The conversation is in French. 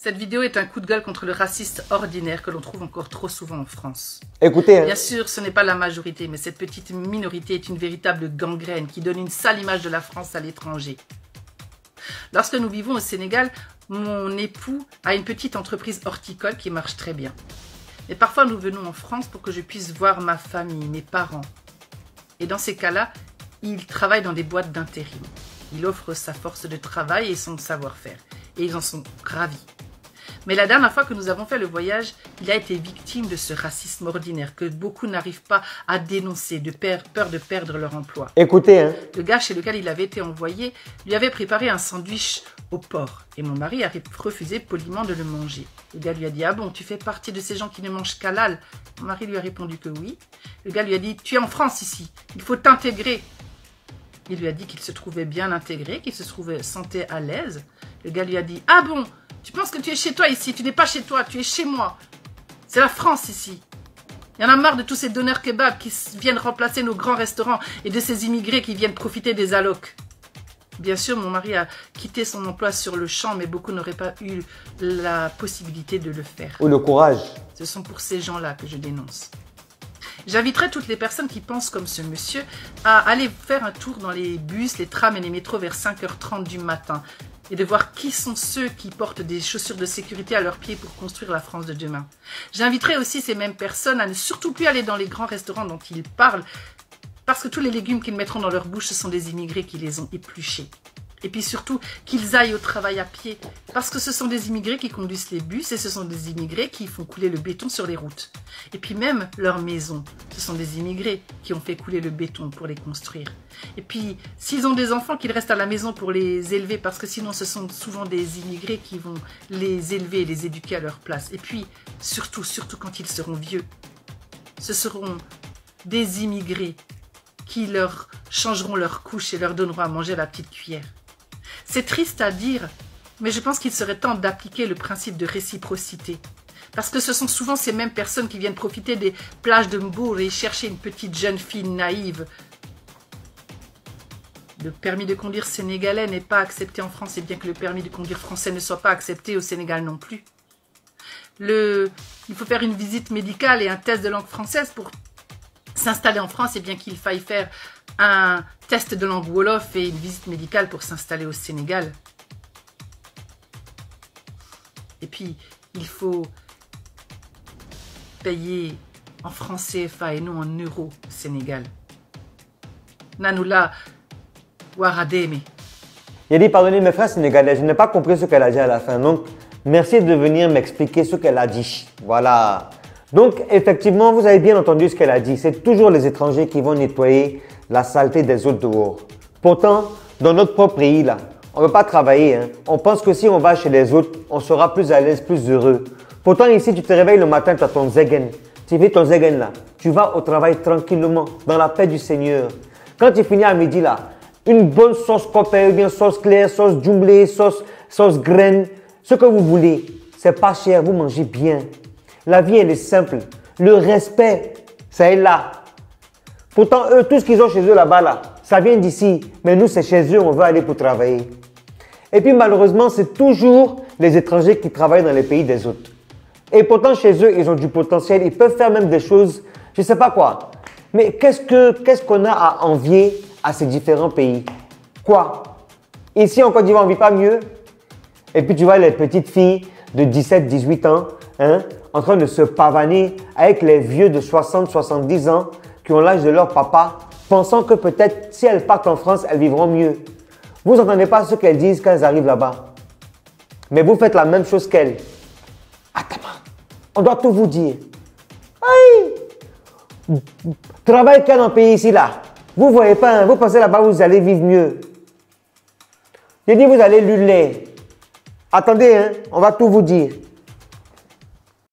Cette vidéo est un coup de gueule contre le raciste ordinaire que l'on trouve encore trop souvent en France. Écoutez, hein. Bien sûr, ce n'est pas la majorité, mais cette petite minorité est une véritable gangrène qui donne une sale image de la France à l'étranger. Lorsque nous vivons au Sénégal, mon époux a une petite entreprise horticole qui marche très bien. Mais parfois, nous venons en France pour que je puisse voir ma famille, mes parents. Et dans ces cas-là, il travaille dans des boîtes d'intérim. Il offre sa force de travail et son savoir-faire. Et ils en sont ravis. Mais la dernière fois que nous avons fait le voyage, il a été victime de ce racisme ordinaire que beaucoup n'arrivent pas à dénoncer, de peur de perdre leur emploi. Écoutez, hein. Le gars chez lequel il avait été envoyé lui avait préparé un sandwich au porc. Et mon mari a refusé poliment de le manger. Le gars lui a dit « Ah bon, tu fais partie de ces gens qui ne mangent qu'halal ?» Mon mari lui a répondu que oui. Le gars lui a dit « Tu es en France ici, il faut t'intégrer. » Il lui a dit qu'il se trouvait bien intégré, qu'il se sentait à l'aise. Le gars lui a dit « Ah bon, tu penses que tu es chez toi ici, tu n'es pas chez toi, tu es chez moi. C'est la France ici. Il y en a marre de tous ces donneurs kebab qui viennent remplacer nos grands restaurants et de ces immigrés qui viennent profiter des allocs. » Bien sûr, mon mari a quitté son emploi sur le champ, mais beaucoup n'auraient pas eu la possibilité de le faire. Ou le courage. Ce sont pour ces gens-là que je dénonce. J'inviterai toutes les personnes qui pensent comme ce monsieur à aller faire un tour dans les bus, les trams et les métros vers 5h30 du matin et de voir qui sont ceux qui portent des chaussures de sécurité à leurs pieds pour construire la France de demain. J'inviterai aussi ces mêmes personnes à ne surtout plus aller dans les grands restaurants dont ils parlent parce que tous les légumes qu'ils mettront dans leur bouche, ce sont des immigrés qui les ont épluchés. Et puis surtout, qu'ils aillent au travail à pied, parce que ce sont des immigrés qui conduisent les bus et ce sont des immigrés qui font couler le béton sur les routes. Et puis même leurs maisons, ce sont des immigrés qui ont fait couler le béton pour les construire. Et puis, s'ils ont des enfants, qu'ils restent à la maison pour les élever, parce que sinon ce sont souvent des immigrés qui vont les élever et les éduquer à leur place. Et puis, surtout quand ils seront vieux, ce seront des immigrés qui leur changeront leur couche et leur donneront à manger à la petite cuillère. C'est triste à dire, mais je pense qu'il serait temps d'appliquer le principe de réciprocité. Parce que ce sont souvent ces mêmes personnes qui viennent profiter des plages de Mbour et chercher une petite jeune fille naïve. Le permis de conduire sénégalais n'est pas accepté en France, et bien que le permis de conduire français ne soit pas accepté au Sénégal non plus. Il faut faire une visite médicale et un test de langue française pour s'installer en France, et bien qu'il faille faire un test de langue Wolof et une visite médicale pour s'installer au Sénégal. Et puis, il faut payer en francs CFA et non en euros au Sénégal. Nanoula Warademe. Il a dit, pardonnez mes frères sénégalais, je n'ai pas compris ce qu'elle a dit à la fin. Donc, merci de venir m'expliquer ce qu'elle a dit. Voilà. Donc, effectivement, vous avez bien entendu ce qu'elle a dit. C'est toujours les étrangers qui vont nettoyer la saleté des autres dehors. Pourtant, dans notre propre pays, là, on ne veut pas travailler. Hein. On pense que si on va chez les autres, on sera plus à l'aise, plus heureux. Pourtant, ici, tu te réveilles le matin, tu as ton zegen. Tu fais ton zegen là. Tu vas au travail tranquillement, dans la paix du Seigneur. Quand tu finis à midi là, une bonne sauce copain, ou bien sauce claire, sauce jumblée, sauce graine, ce que vous voulez. C'est pas cher, vous mangez bien. La vie, elle est simple. Le respect, ça est là. Pourtant, eux, tout ce qu'ils ont chez eux là-bas, là, ça vient d'ici. Mais nous, c'est chez eux, on veut aller pour travailler. Et puis, malheureusement, c'est toujours les étrangers qui travaillent dans les pays des autres. Et pourtant, chez eux, ils ont du potentiel. Ils peuvent faire même des choses, je ne sais pas quoi. Mais qu'est-ce qu'on a à envier à ces différents pays? Quoi? Ici, en Côte d'Ivoire, on ne vit pas mieux. Et puis, tu vois les petites filles de 17, 18 ans, hein, en train de se pavaner avec les vieux de 60, 70 ans qui ont l'âge de leur papa, pensant que peut-être si elles partent en France, elles vivront mieux. Vous n'entendez pas ce qu'elles disent quand elles arrivent là-bas. Mais vous faites la même chose qu'elles. Attends, on doit tout vous dire. Aïe! Travail qu'il y a dans le pays ici, là. Vous ne voyez pas, hein, vous pensez là-bas, vous allez vivre mieux. J'ai dit, vous allez luler. Attendez, hein, on va tout vous dire.